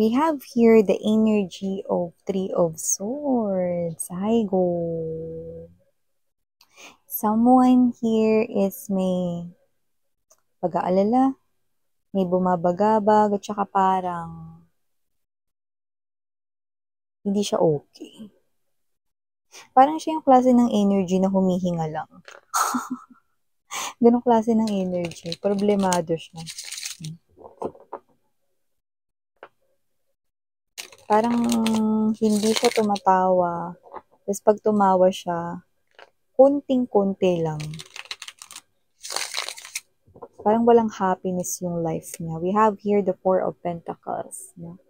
We have here the energy of Three of Swords. Hi, go. Someone here is may pag-aalala, may bumabagabag, at saka parang hindi siya okay. Parang siya yung klase ng energy na humihinga lang. Ganong klase ng energy. Problemado siya. Parang hindi siya tumatawa. Tapos pag tumawa siya, konting-konti lang. Parang walang happiness yung life niya. We have here the Four of Pentacles. No?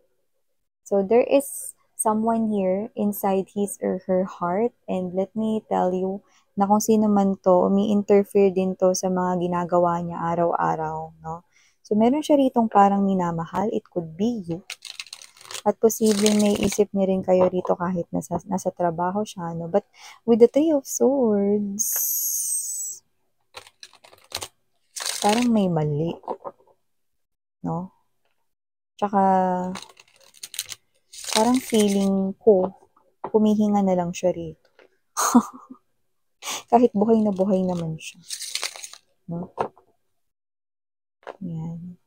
So there is someone here inside his or her heart, and let me tell you na kung sino man to, umi-interfere din to sa mga ginagawa niya araw-araw. No? So meron siya ritong parang minamahal. It could be you. At posibleng naiisip niya rin kayo rito kahit nasa trabaho siya. No? But with the Three of Swords, parang may mali. No? Tsaka, parang feeling ko, humihinga na lang siya rito. Kahit buhay naman siya. No? Yan.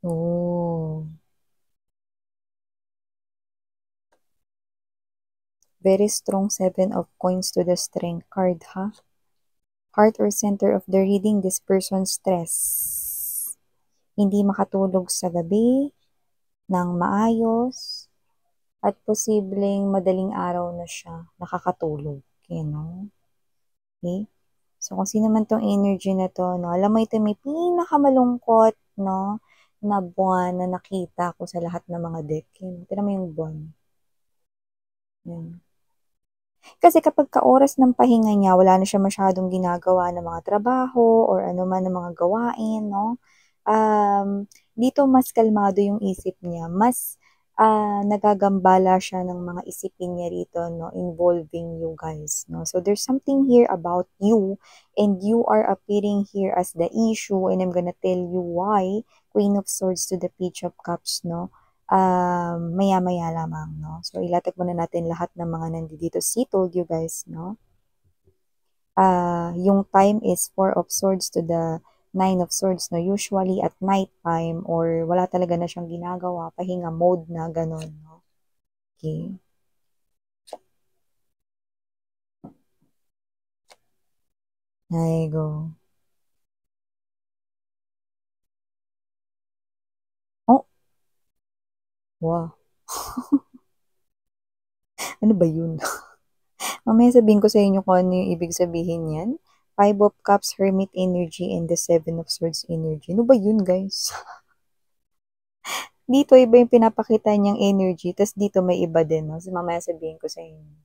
Oh. Very strong Seven of Coins to the Strength card, ha? Heart or center of the reading, this person's stress. Hindi makatulog sa gabi ng maayos at posibleng madaling araw na siya nakakatulog. You know? Okay? So, kung sino man tong energy na to, no, alam mo ito may pinakamalungkot, no, na buwan na nakita ko sa lahat ng mga deck. Tignan mo yung buwan. Yan. Kasi kapag ka-oras ng pahinga niya, wala na siya masyadong ginagawa ng mga trabaho or ano man ng mga gawain, no? Dito mas kalmado yung isip niya. Mas nagagambala siya ng mga isipin niya rito, no? Involving you guys, no? So there's something here about you and you are appearing here as the issue, and I'm gonna tell you why. Queen of Swords to the Page of Cups, no? Maya-maya lamang, no? So, ilatag muna natin lahat ng mga nandito. See, told you guys, no? Yung time is 4 of Swords to the 9 of Swords, no? Usually at night time or wala talaga na siyang ginagawa, pahinga mode na, ganun, no? Okay. There you go. Oh! Wow. Ano ba yun? Mamaya sabihin ko sa inyo kung ano yung ibig sabihin yan. Five of Cups, Hermit energy, and the Seven of Swords energy. Ano ba yun, guys? Dito iba yung pinapakita niyang energy, tas dito may iba din, no? So, mamaya sabihin ko sa inyo.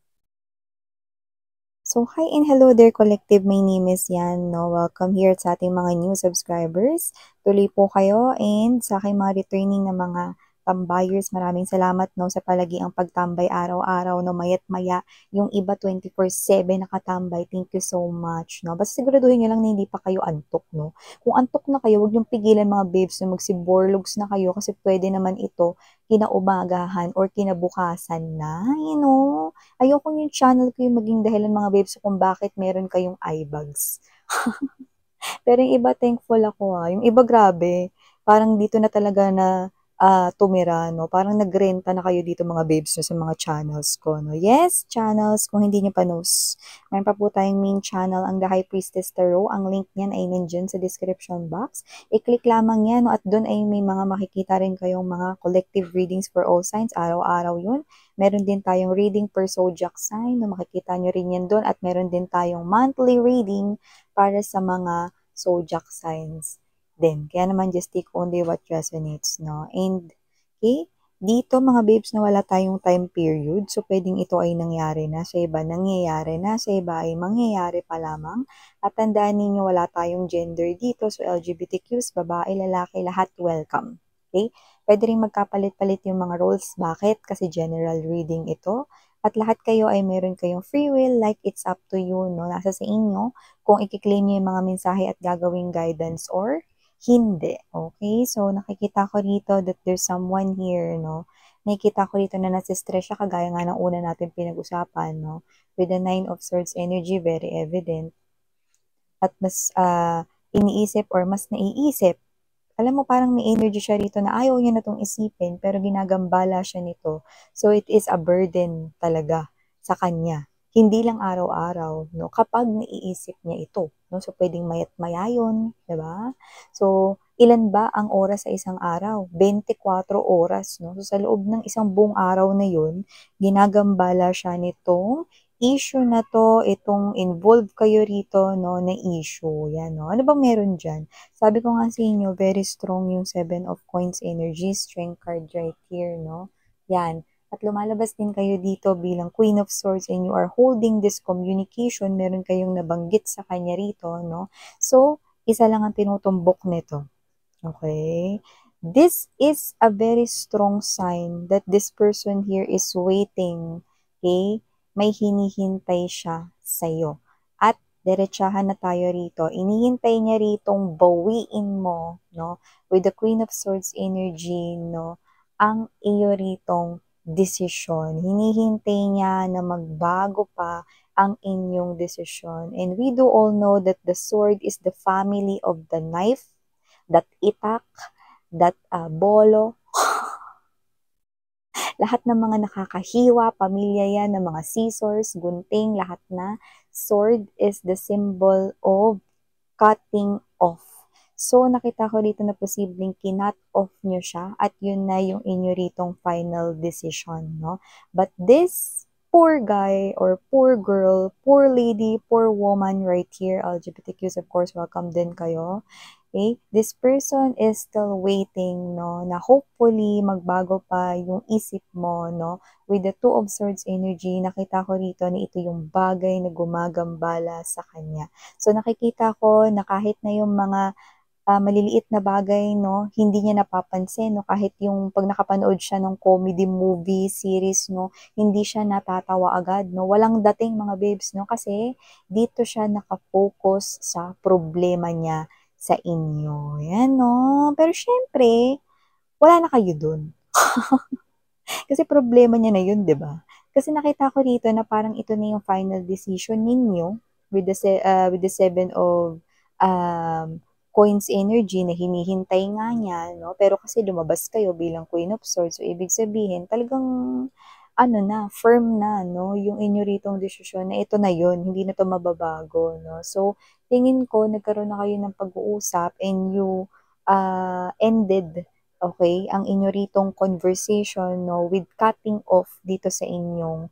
So, hi and hello there, collective. My name is Yan, no? Welcome here sa ating mga new subscribers. Tuloy po kayo, and sa aking mga returning na mga tambayers, maraming salamat, no, sa palagi ang pagtambay araw-araw, no, mayat maya, yung iba 24/7 nakatambay. Thank you so much, no. Basta siguraduhin nyo lang na hindi pa kayo antok, no. Kung antok na kayo, huwag niyong pigilan mga babes na magsiborlogs na kayo kasi pwede naman ito kinaumagahan or kinabukasan na, you know. Ayoko yung channel ko yung maging dahilan mga babes kung bakit meron kayong eye bags. Pero yung iba, thankful ako, ha. Yung iba, grabe. Parang dito na talaga na tumira, no? Parang nagrenta na kayo dito mga babes no, sa mga channels ko, no? Yes, channels, kung hindi nyo pa knows. Mayroon pa po tayong main channel, ang The High Priestess Tarot. Ang link niyan ay nandyan sa description box. I-click lamang yan, no? At doon ay may mga makikita rin kayong mga collective readings for all signs. Araw-araw yun. Meron din tayong reading per zodiac sign, no? Makikita nyo rin yan doon. At meron din tayong monthly reading para sa mga zodiac signs din. Kaya naman, just take only what resonates, no? And, okay, Dito mga babes na wala tayong time period, so pwedeng ito ay nangyari na, sa iba nangyayari na, sa iba ay mangyayari pa lamang. At tandaan ninyo wala tayong gender dito, so LGBTQs, babae, lalaki, lahat welcome. Okay? Pwede rin magkapalit-palit yung mga roles. Bakit? Kasi general reading ito. At lahat kayo ay meron kayong free will, like it's up to you, no? Nasa sa inyo kung i-claim niyo yung mga mensahe at gagawing guidance or hindi. Okay? So, nakikita ko rito that there's someone here, no? Nakikita ko rito na nasistress siya, kagaya nga ng una natin pinag-usapan, no? With the Nine of Swords energy, very evident. At mas iniisip or mas naiisip. Alam mo, parang may energy siya rito na ayaw niya na itong isipin, pero ginagambala siya nito. So, it is a burden talaga sa kanya. Hindi lang araw-araw, no? Kapag naiisip niya ito, no? So, pwedeng mayat mayayon, di ba? So, ilan ba ang oras sa isang araw? 24 oras, no? So, sa loob ng isang buong araw na yun, ginagambala siya nitong issue na to, itong involved kayo rito, no, na issue. Yan, no? Ano ba meron dyan? Sabi ko nga sa inyo, very strong yung Seven of Coins energy, strength card right here, no? Yan. At lumalabas din kayo dito bilang Queen of Swords and you are holding this communication. Meron kayong nabanggit sa kanya rito, no? So, isa lang ang tinutumbok nito. Okay? This is a very strong sign that this person here is waiting. Okay? May hinihintay siya sa'yo. At diretsahan na tayo rito. Inihintay niya ritong bawiin mo, no? With the Queen of Swords energy, no? Ang iyo ritong desisyon. Hinihintay niya na magbago pa ang inyong desisyon. And we do all know that the sword is the family of the knife, that itak, that bolo, lahat ng mga nakakahiwa, pamilya yan, ng mga scissors, gunting, lahat na. Sword is the symbol of cutting off. So, nakita ko dito na posibleng kinut off nyo siya at yun na yung inyo ritong final decision, no? But this poor guy or poor girl, poor lady, poor woman right here, LGBTQs, of course, welcome din kayo. Okay? This person is still waiting, no, na hopefully magbago pa yung isip mo, no? With the Two of Swords energy, nakita ko rito na ito yung bagay na gumagambala sa kanya. So nakikita ko na kahit na yung mga maliliit na bagay, no, hindi niya napapansin, no, kahit yung pag nakapanood siya ng comedy movie, series, no, hindi siya natatawa agad, no, walang dating mga babes, no, kasi dito siya nakafocus sa problema niya sa inyo. Yan, no, pero syempre, wala na kayo dun. Kasi problema niya na yun, di ba? Kasi nakita ko dito na parang ito na yung final decision ninyo with with the seven of coins energy na hinihintay nga niya, no? Pero kasi lumabas kayo bilang Queen of Swords, so ibig sabihin talagang ano na, firm na, no? Yung inyo ritong desisyon na ito na yun, hindi na to mababago, no? So, tingin ko, nagkaroon na kayo ng pag-uusap and you ended, okay, ang inyo ritong conversation, no, with cutting off dito sa inyong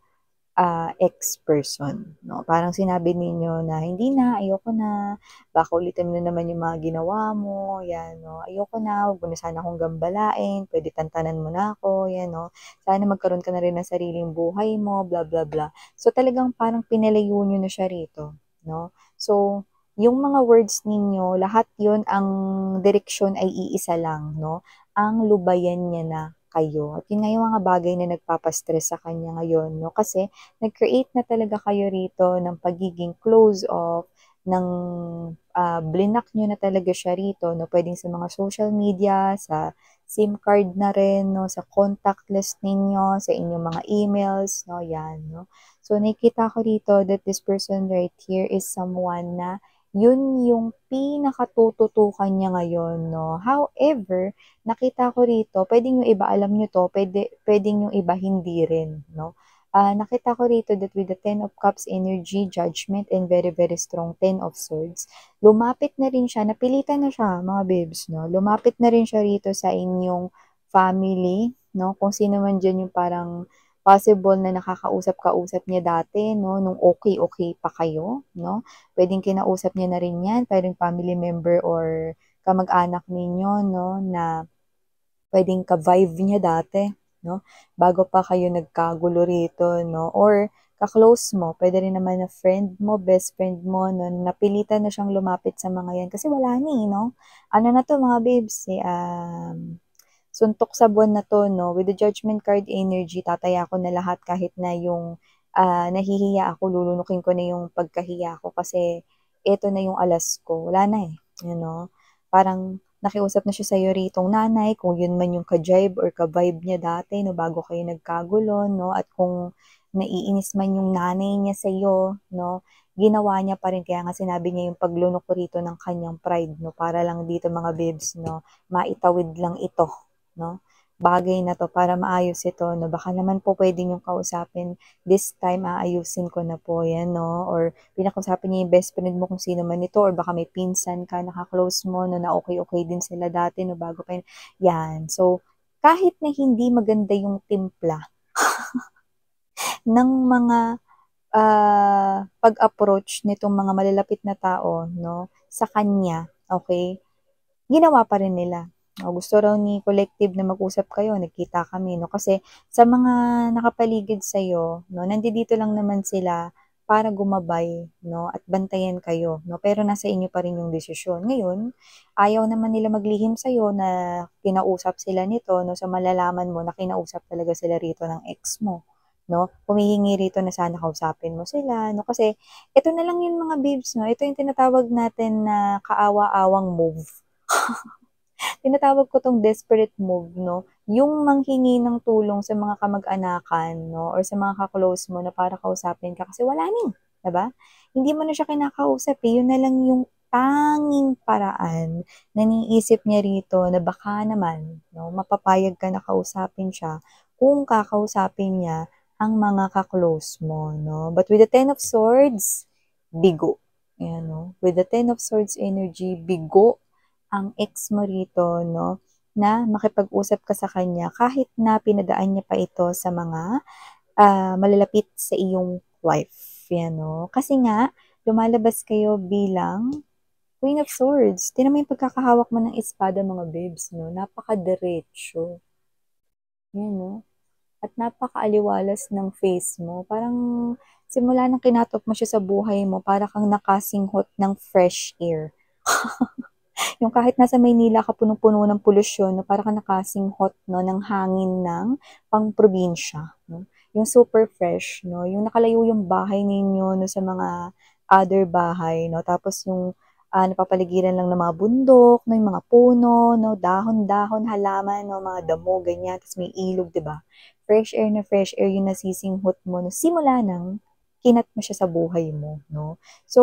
ex-person, no. Parang sinabi ninyo na, hindi na, ayoko na, baka ulitin mo na naman yung mga ginawa mo, yan, no. Ayoko na, huwag mo na sana akong gambalain, pwede tantanan mo na ako, yan, no. Sana magkaroon ka na rin ng sariling buhay mo, blah, blah, blah. So, talagang parang pinalayo nyo na siya rito, no. So, yung mga words ninyo, lahat yun, ang direksyon ay iisa lang, no? Ang lubayan niya na kayo. At yun nga yung mga bagay na nagpapastress sa kanya ngayon, no? Kasi nag-create na talaga kayo rito ng pagiging close off, ng blinak nyo na talaga siya rito, no? Pwedeng sa mga social media, sa SIM card na rin, no? Sa contact list ninyo, sa inyong mga emails, no? Yan, no? So, nakikita ko rito that this person right here is someone na yun yung pinakatututukan niya ngayon, no? However, nakita ko rito, pwedeng yung iba alam nyo to, pwedeng yung iba hindi rin, no? Nakita ko rito that with the Ten of Cups energy, judgment, and very, very strong Ten of Swords, lumapit na rin siya, napilitan na siya, mga babes, no? Lumapit na rin siya rito sa inyong family, no? Kung sino man dyan yung parang possible na nakakausap-kausap niya dati, no? Nung okay-okay pa kayo, no? Pwedeng kinausap niya na rin yan, pwedeng family member or kamag-anak ninyo, no? Na pwedeng ka-vibe niya dati, no? Bago pa kayo nagkagulo rito, no? Or ka-close mo, pwede rin naman na friend mo, best friend mo, no? Napilitan na siyang lumapit sa mga yan kasi wala ni, no? Ano na to mga babes, suntok sa buwan na to, no? With the Judgment card energy, tataya ko na lahat kahit na yung nahihiya ako, lulunukin ko na yung pagkahiya ko kasi eto na yung alas ko. Wala na eh. You know? Parang nakiusap na siya sa'yo ritong nanay, kung yun man yung ka-jibe or ka-vibe niya dati, no, bago kayo nagkagulo, no? At kung naiinis man yung nanay niya sa'yo, no? Ginawa niya pa rin, kaya nga sinabi niya yung paglunok ko rito ng kanyang pride, no? Para lang dito mga babes, no? Maitawid lang ito, no? Bagay na to para maayos ito, no? Baka naman po pwede niyong kausapin this time, aayusin ko na po yan, no? Or pinakausapin niya yung best friend mo kung sino man ito, or baka may pinsan ka, naka-close mo, no, na okay-okay din sila dati, no, bago pa yun. Yan. So, kahit na hindi maganda yung timpla ng mga pag-approach nitong mga malalapit na tao, no, sa kanya, okay, ginawa pa rin nila. O, gusto raw ni collective na mag-usap kayo, nagkita kami, no? Kasi sa mga nakapaligid sa'yo, no, nandito lang naman sila para gumabay, no, at bantayan kayo, no? Pero nasa inyo pa rin yung desisyon. Ngayon, ayaw naman nila maglihim sa'yo na kinausap sila nito, no? So malalaman mo na kinausap talaga sila rito ng ex mo, no? Humihingi rito na sana kausapin mo sila, no? Kasi ito na lang yung mga babes, no? Ito yung tinatawag natin na kaawa-awang move. Tinatawag ko tong desperate move, no? Yung manghingi ng tulong sa mga kamag-anakan, no? Or sa mga ka-close mo na para kausapin ka kasi wala ning, 'di ba? Hindi mo na siya kinakausap, eh. Yun na lang yung tanging paraan na niisip niya rito na baka naman, no, mapapayag ka na kausapin siya kung kakausapin niya ang mga ka-close mo, no? But with the Ten of Swords, bigo. Ayan, no? With the Ten of Swords energy, bigo ang ex mo rito, no, na makipag-usap ka sa kanya kahit na pinadaan niya pa ito sa mga malalapit sa iyong wife. Yan, no? Kasi nga, lumalabas kayo bilang Queen of Swords. Tinan mo yung pagkakahawak mo ng espada, mga babes, no? Napaka-diretso. Yan, no? At napaka-aliwalas ng face mo. Parang simula nang kinatok mo siya sa buhay mo, para kang nakasinghot ng fresh air. Yung kahit nasa Maynila ka punong-puno ng polusyon, no, para ka nakasinghot, no, ng hangin ng pang-probinsya, no? Yung super fresh, no? Yung nakalayo yung bahay ninyo, no, sa mga other bahay, no? Tapos yung napapaligiran lang ng mga bundok, no, yung mga puno, no, dahon-dahon, halaman, no, mga damo, ganyan, tapos may ilog, 'di ba? Fresh air na fresh air yung nasisinghot mo, no, simula nang kinat mo siya sa buhay mo, no? So,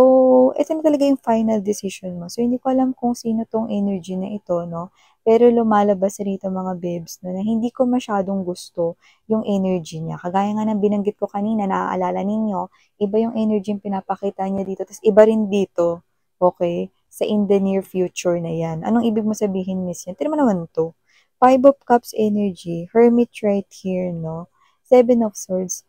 ito na talaga yung final decision mo. So, hindi ko alam kung sino tong energy na ito, no? Pero lumalabas rito mga babes, no, na hindi ko masyadong gusto yung energy niya. Kagaya nga ng binanggit ko kanina, naaalala ninyo, iba yung energy yung pinapakita niya dito, tapos iba rin dito, okay? Sa in the near future na yan. Anong ibig mo sabihin, Miss yan? Tignan mo naman to. Five of Cups energy, Hermit right here, no? Seven of Swords.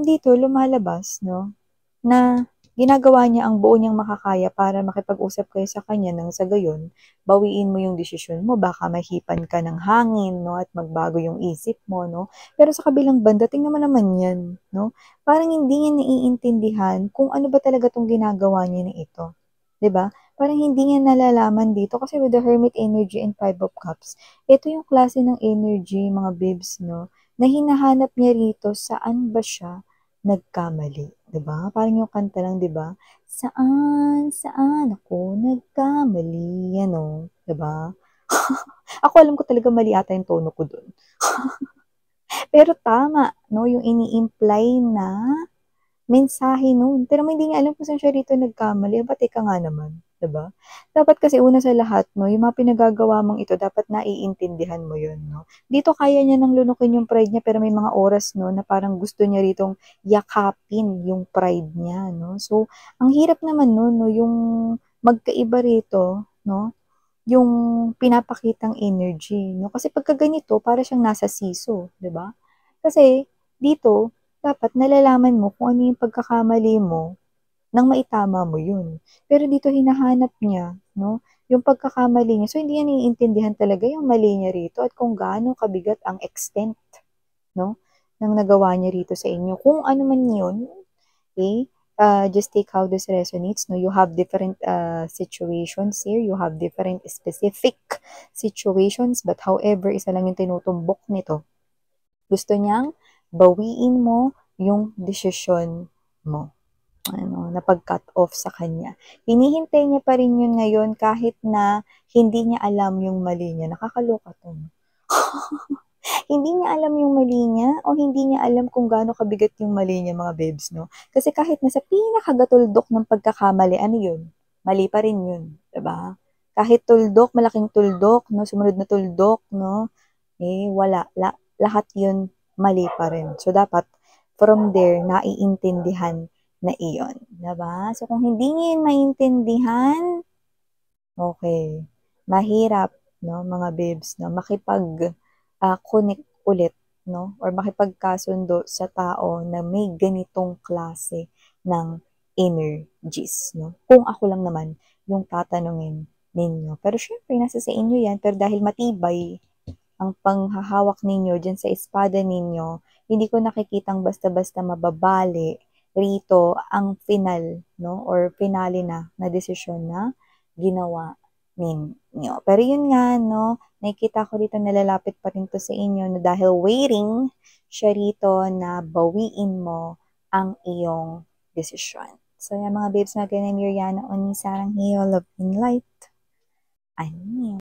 Dito lumalabas, no, na ginagawa niya ang buo niyang makakaya para makipag-usap kayo sa kanya nang sa gayon, bawiin mo yung desisyon mo. Baka mahipan ka ng hangin, no, at magbago yung isip mo, no. Pero sa kabilang banda, tingnan mo naman yan, no. Parang hindi niya naiintindihan kung ano ba talaga tong ginagawa niya na ito. 'Di ba? Parang hindi niya nalalaman dito kasi with the Hermit energy and Five of Cups, ito yung klase ng energy, mga babes, no, na hinahanap niya rito saan ba siya nagkamali, 'di ba? Parang yung kanta lang, 'di ba? Saan ako nagkamali, ano, 'di ba? Ako alam ko talaga mali ata yung tono ko dun. Pero tama, no, yung ini-imply na mensahe nun. Pero hindi niya alam kung saan siya rito nagkamali. Aba, teka nga naman, 'di ba? Dapat kasi una sa lahat, no, yung mga pinagagawa mong ito, dapat naiintindihan mo yun, no? Dito kaya niya nang lunukin yung pride niya, pero may mga oras, no, na parang gusto niya ritong yakapin yung pride niya, no? So, ang hirap naman nun, no, yung magkaiba rito, no? Yung pinapakitang energy, no? Kasi pagka ganito, para siyang nasa siso, 'di ba? Kasi dito, dapat nalalaman mo kung ano yung pagkakamali mo nang maitama mo yun. Pero dito hinahanap niya, no, yung pagkakamali niya. So, hindi niya naiintindihan talaga yung mali niya rito at kung gaano kabigat ang extent. no, ng nagawa niya rito sa inyo. Kung ano man yun, okay, just take how this resonates, no? You have different situations here, you have different specific situations, but however, isa lang yung tinutumbok nito. Gusto niyang bawiin mo yung desisyon mo. Napag-cut off sa kanya. Hinihintay niya pa rin yun ngayon kahit na hindi niya alam yung mali niya. Nakakaloka 'to. Hindi niya alam yung mali niya o hindi niya alam kung gaano kabigat yung mali niya, mga babes, 'no? Kasi kahit nasa pinakagatuldok ng pagkakamali, ano yun? Mali pa rin yun, 'di ba? Kahit tuldok, malaking tuldok, 'no, sumunod na tuldok, 'no, wala. Lahat yun mali pa rin. So, dapat from there, naiintindihan na iyon. Diba? So, kung hindi niyo yun maintindihan, okay, mahirap, no, mga babes, no, connect ulit, no, or makipagkasundo sa tao na may ganitong klase ng energies, no. Kung ako lang naman yung tatanungin ninyo. Pero syempre, nasa sa inyo yan. Pero dahil matibay ang panghahawak ninyo diyan sa espada ninyo, hindi ko nakikitang basta-basta mababali rito ang final, no, or finale na desisyon na ginawa ninyo. Pero yun nga, no, nakikita ko rito na lalapit pa rin to sa inyo na dahil waiting siya rito na bawiin mo ang iyong desisyon. So, yan mga babes, mga ganyan, Miriana, Oni, Sarang Hiyo, Love in Light. Ani.